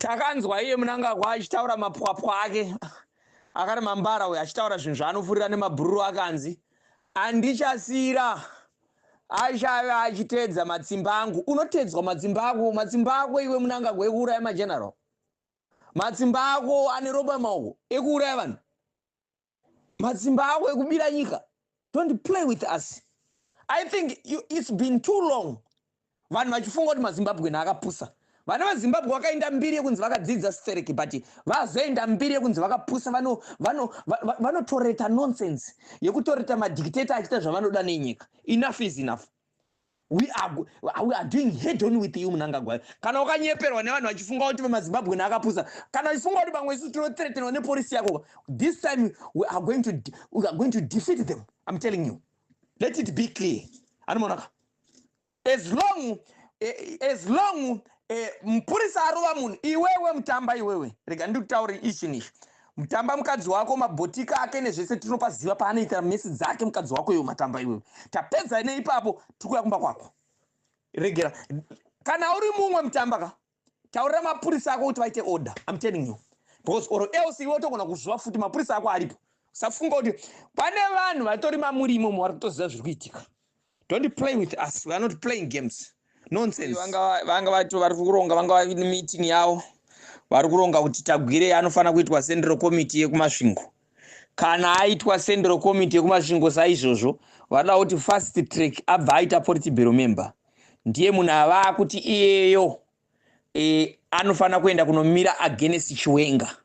takanzwa iye Mnangagwa achitaura mapwapwa ake akati Mambara uyu achitaura zvinhu zvaanofurira nemabhururu akanzi andichasira achave achitedza matsimba angu. Unotedzwa matsimba ako iwe Mnangagwa ekuuraya mageneral, matsimba ako ane ropa maoko ekuuraya vanhu, matsimba ako ekubira nyika. Don't play with us. I think it's been too long vanhu vachifunga kuti maZimbabwe akapusa. Vana vaZimbabwe vakaenda mbiri yekunzi vakadzidza stereki, but vazoenda mbiri yekunzi vakapusa. Vanotoreta nonsense yekutoreta madictator achita zvavanoda nenyika. Enough is enough. We are doing head on with you Mnangagwa. Kana ukanyeperwa nevanhu vachifunga kuti maZimbabwe akapusa, kana uchifunga kuti bamwe isu tinoteretenwa nepolisi yako, this time we are going to defeat them. I'm telling you. Let it be clear. Anomonaka. As long mpurisa arova munhu, iwewe Mutamba, iwewe rega ndikutauri ichi nishi. Mutamba mukadzi wako mabhotika ake nezvese tinopaziva paanoita mesi dzake mukadzi wako iwe Matamba iwewe. Tapedza neipapo tikuya kumba kwako. Regera. Kana uri mumwe Mutamba ka, taurira mapurisa ako kuti vaite order. I'm telling you. Because or else iwe utogona kuzviwa futi mapurisa ako aripo. Usafunga kuti pane vanhu vatori mamuri imomo vari kutoziva zviri kuitika. Don't play with us. We are not playing games. Nonsense. Vanga vati vari kuronga, vanga vari meeting yavo. Vari kuronga kuti Tagwire anofana kuitwa Central Committee yekumasvingo. Kana aitwa Central Committee yekumasvingo saizvozvo, vada kuti fast track abva aita politburo member. Ndiye munhu ava kuti iyeyo anofana kuenda kunomira against Chiwenga.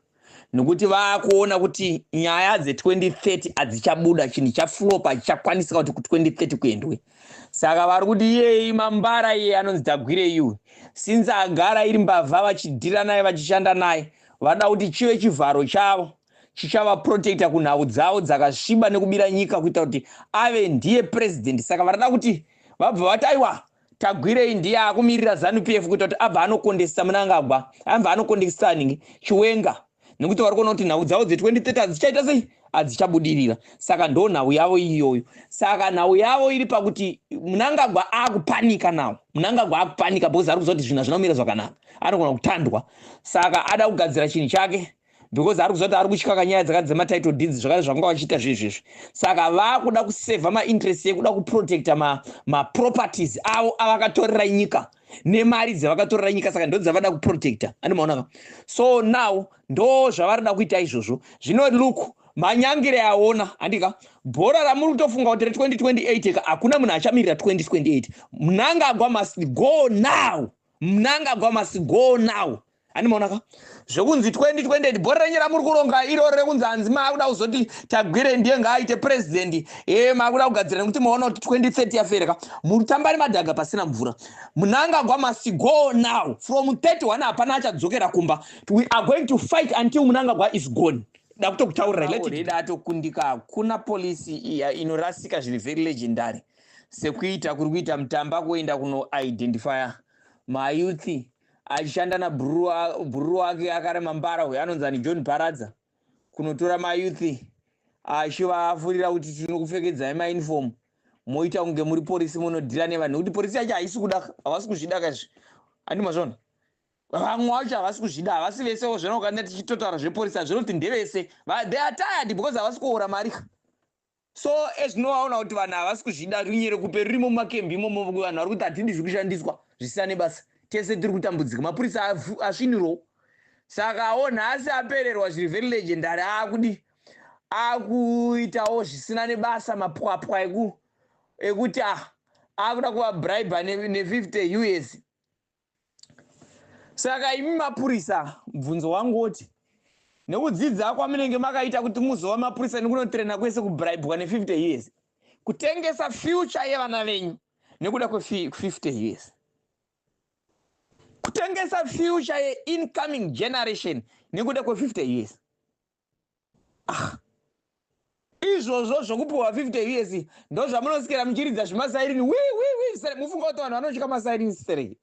Nokuti vakuona kuti nyaya dze2030 hadzichabuda, chinhu chaflopa chichakwanisika kuti ku2030 kuendwe. Saka vari kuti iye Mambara iye anonzi Tagwire iwe, since agara iri mbavha vachidhira naye vachishanda naye, vada kuti chive chivharo chavo chichava protector kunhau dzavo dzakasviba nekubira nyika kuita kuti ave ndiye president. Saka varada kuti vabva vati aiwa Tagwire ndiye akumirira ZANU-PF kuita kuti abva anokondesa Mnangagwa, abva anokondesa Chiwenga. Nekuti vari kuona kuti nhau dzavo dze2030 hadzichaita sei, hadzichabudirira. Saka ndo nhau yavo iyoyo. Saka nhau yavo iri pakuti Mnangagwa akupanika nawo. Mnangagwa akupanika because ari kuziva kuti zvinhu hazvina kumira zvakanaka. Anogona kutandwa. Saka ada kugadzira chinhu chake because ari kuziva kuti ari kutyaka nyaya dzakati dzematitle deeds zvakare zvanga vachiita zvezvezvi. Saka vakuda kusevha mainterest yekuda kuprotecta maproperties avo avakatorera nyika nemari dzavakatorera nyika. Saka ndo dzavada kuprotecta. Anomaona. So now ndo zvavarida kuita izvozvo. Zvino look, manyangire aona andika bhora ramuri kutofunga kuti 2028 hakuna munhu achamirira 2028. Mnangagwa must go now. Mnangagwa must go now. Anomaona ka zvokunzi 2028 bhora renye ramuri kuronga iro rekunzi hanzi makuda kuzoti Tagwire ndiye ngaaite president, makuda kugadzira nekuti maona kuti 2030 yafereka. Muri kutamba nemadhaga pasina mvura. Mnangagwa must go now. From 31 hapana achadzokera kumba. We are going to fight until Mnangagwa is gone. Dakutokutaurira let atokundika. Kuna polisi iya inorasika zviri very legendary sekuita kuri kuita Mutamba kuenda kuno identify mayouth achishanda nabhururu wake akare Mambara uyu anonzi John Paradza kunotora mayouth achivafurira kuti tinokupfekedzai mauniform moita kunge muri polisi munodhira nevanhu nekuti polisi yacho haisi kudaka, havasi kuzvidaka izvi. Andimazvona vamwe vacho havasi kuzvida, havasi vesewo zvinokanira tichitotaura zvepolisi hazvinoti ndevese. They are tired because havasi kuora mari. So ezvinovaona kuti vanhu havasi kuzvida rinyere kupe ririmo mumakembi imomo vanhu vari kuti hatindi zviri kushandiswa zvisina nebasa. Tese tiri kutambudzika, mapurisa asviniro. Saka nhasi apererwa zviri very legendary akudi akuitawo zvisina nebasa mapwapwa ekuti akuda kuvabraiba ne50 US. Saka imi mapurisa, mubvunzo wangu oti nekudzidza kwamunenge makaita kuti muzova mapurisa nekunotrena kwese kubraibwa ne50 US, kutengesa future yevana venyu nekuda kwe50 US, kutengesa future ye-incoming generation nekuda kwe50 US. Izvozvo zvokupuhwa 50 US ndo zvamunosikira muchiridza zvimasairini mufunga kuti vanhu vanotyika masairini serei.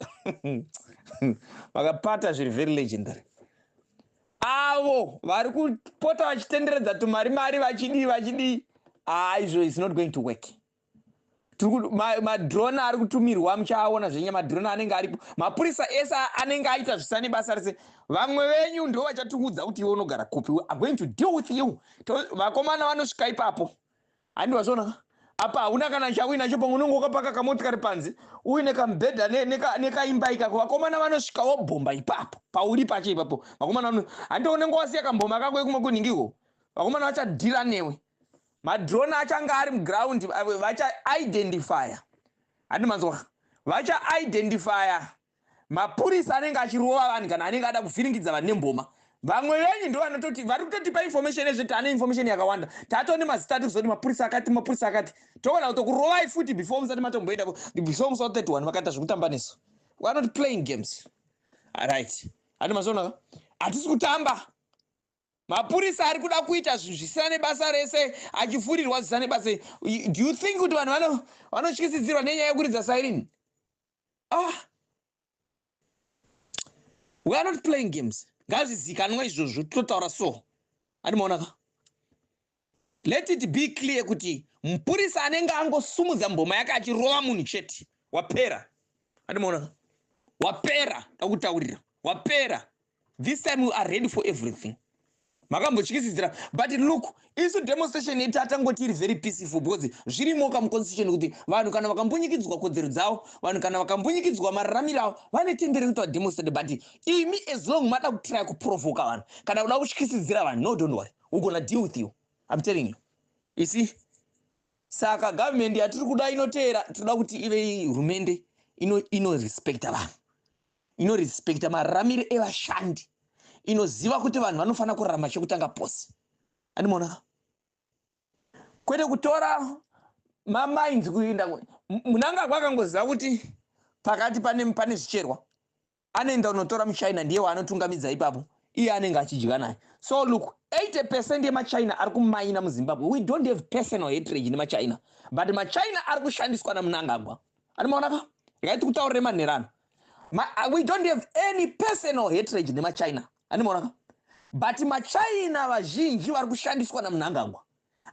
Vakapata zviri very legendary. Avo vari kupota vachitenderedza tumari vachidi izvo is not going to work. madrone ari kutumirwa muchaona zvenye madrone anenge aripo mapurisa esa anenge aita zvisane basa rese vamwe venyu ndo vachatungudza kuti iwe unogara kupi are going to deal with you vakomana vanosvika ipapo handi wazvona apa hauna kana chauinacho pamwe unenge wakapaka kamotikari panze uine kamubhedha nekaimba ikako vakomana vanosvika wobhomba ipapo pauri pacho ipapo vakomana handi unenge wasiya kamboma kako ekumwe kunhingiko vakomana vachadhira newe madrone achanga ari muground vacha-identifya handi manzwa vacha-identifya mapurisa anenge achirova vanhu kana anenge ada kuvhiringidza vanhu nemboma vamwe venyu ndo vanototi vari kutotipa information ezveti ane information yakawanda tatone mazita tikuzoti mapurisa akati togona kutokurovai futi before musati matomboenda before musa 31 vakaita zvekutamba nesu we are not playing games alright handi mazvona hatisi kutamba mapurisa ari kuda kuita zvisina nebasa rese achifurirwa zvisina nebasa. Do you think kuti vanhu vanotyisidzirwa nenyaya yekuridza siren? We are not playing games. Ngazvizikanwa izvozvo totaura so. Hadimaonaka. Let it be clear kuti mupurisa anenge angosumudza mboma yake achirova munhu chete wapera. Hadimaonaka. Wapera takutaurira. Wapera. This time we are ready for everything. Makambotyisidzira, but look, isu demonstration yetu atangoti iri very peaceful because zvirimo kamuconstitution kuti vanhu kana vakambunyikidzwa kodzero dzavo, vanhu kana vakambunyikidzwa mararamiro avo vane tendere kuti vademonstrate, but imi as long mada kutry kuprovoka vanhu kana kuda kutyisidzira vanhu, no, don't worry, we're gonna deal with you. I'm telling you. You see? Saka government yatiri kuda inoteera, tinoda kuti ive hurumende ino-respecta vanhu, ino-respecta mararamiro evashandi, inoziva kuti vanhu vanofana kurarama chekutanga pose. Hadimaona? Kwete kutora maminds kuinda munanga kwakangoziva kuti pakati pane zvicherwa anoenda unotora muchina ndiye waanotungamidza ipapo iye anenge achidya naye. So look, 80% yemachina ari kumaina muZimbabwe. We don't have personal hatred nemachina, but machina ari kushandiswa namunangagwa. Hadimaona ka? Yakaiti kutaurire manherano. We don't have any personal hatred nemachina. Hadimaona? But machina vazhinji vari kushandiswa namunangagwa.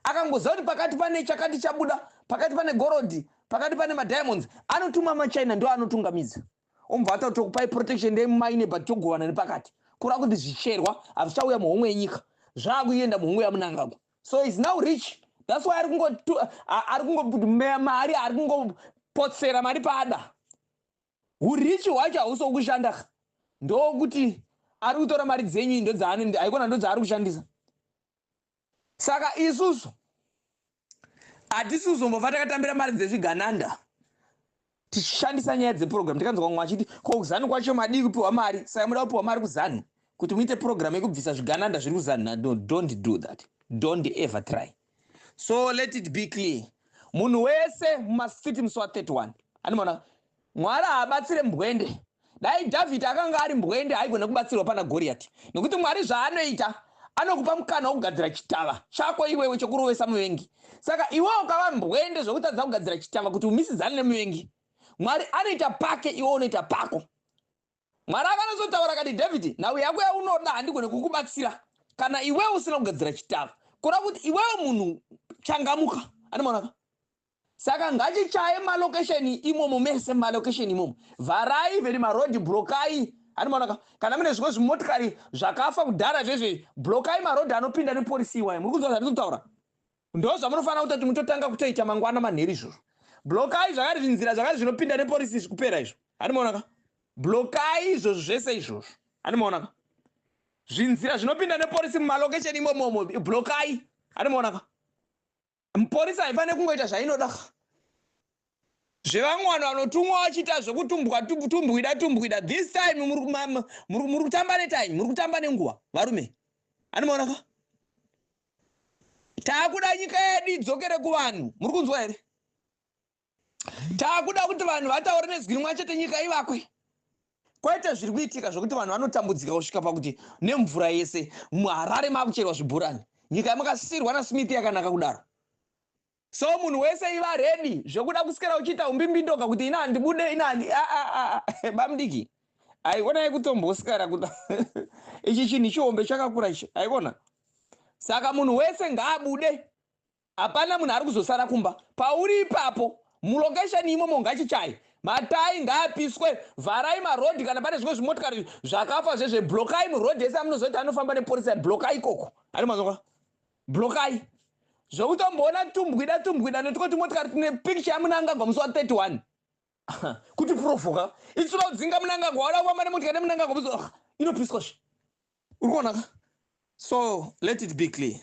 Akangoziva kuti pakati pane chakati chabuda, pakati pane gorodhi, pakati pane madiamonds, anotuma machina ndo anotungamidza. Omva tokupai protection ndemumaine but togovana nepakati. Kura kuti zvicherwa hazvichauya muhomwe yenyika, zvakuenda muhomwe yamunangagwa. So he's now rich. That's why ari kungomeya mari, ari kungopotsera mari pada. Urichi hwacho hauso kushanda. Ndo kuti ari kutora mari dzenyu ndo dzaanoenda, haikona ndo dzaari kushandisa. Saka isusu hatisi kuzombova takatambira mari dzezvigananda tichishandisa nyaya dzeprogram. Tikanzwa mumwe achiti ko kuzanu kwacho madii kupiwa mari, saka muda kupiwa mari kuzanu kuti muite program yekubvisa zvigananda zviri kuzanu. No, don't do that. Don't ever try. So let it be clear, munhu wese mumasiti musi wa31 anoona Mwari haabatsire mbwende. Dai David akanga ari mbwende haigona kubatsirwa pana Goliath, nekuti Mwari zvaanoita anokupa mukana wokugadzira chitava chako iwewe chokurovesa muvengi. Saka iwe ukava mbwende zvokutadza kugadzira chitava kuti umisidzane nemuvengi, Mwari anoita pake, iwe unoita pako. Mwari akanozotaura kati David, nhau yako yaunoda handigone kukubatsira kana iwe usina kugadzira chitava, kura kuti iwewe munhu changamuka. Hadimaona? Saka ngachichaye malokesheni imomo, mese malokesheni imomo, vharai veri marodi, blokai. Hadimaona? Kana mune zvimwe zvimotikari zvakafa kudhara zvezve, blokai marodi anopinda nepolisi iwayo. Muri kuzwa zvandiri kutaura? Ndo zvamunofanira kuti mutotanga kutoita mangwana manheru izvozvo. Blokai zvakari zvinzira zvakari zvinopinda nepolisi kupera izvo. Hadimaona? Blokai izvozvo zvese izvozvo. Hadimaona? Zvinzira zvinopinda nepolisi mumalokesheni imomo, blokai. Hadimaona? Mupolisi haifaniri kungoita zvainoda. Zvevamwe vanhu vanotumwa vachiita zvekutumbwida. This time muri kutamba netime, muri kutamba nenguva varume. Hadimaona ka? Taakuda nyika yedu idzokere kuvanhu. Muri kunzwa here? Taakuda kuti vanhu vataure nezwi rimwe chete nyika ivakwe. Kwete zviri kuitika zvokuti vanhu vanotambudzika kusvika pakuti nemvura yese muHarare makucherwa zvibhurani. Nyika yamakasisirwa naSmith yakanaka kudaro. So munhu wese iva ready zvokuda kusikira uchiita umbimbindoka kuti ina handibude, ina handi bamdiki. Aikona kutombosikara kuti ichi chinhu chiombe chakakura ichi. Aikona? Saka munhu wese ngaabude. Hapana munhu ari kuzosara kumba. Pauri ipapo mulokesheni imomo ngachichai, matai ngaapiswe, vharai marodhi kana pane zvimwe zvimotikari zvakafa zvezveblokai murodhi ese amunozoti anofamba nepolisi, blokai ikoko ari mazokwa blokai zvokutomboona tumbwida netwoti motikari tine picture yamunangagwa musi wa31 kuti provoka itsura kudzinga munangagwa wada kufamba nemotikari nemunangagwa musi inopiswa uri kuonaka. So let it be clear.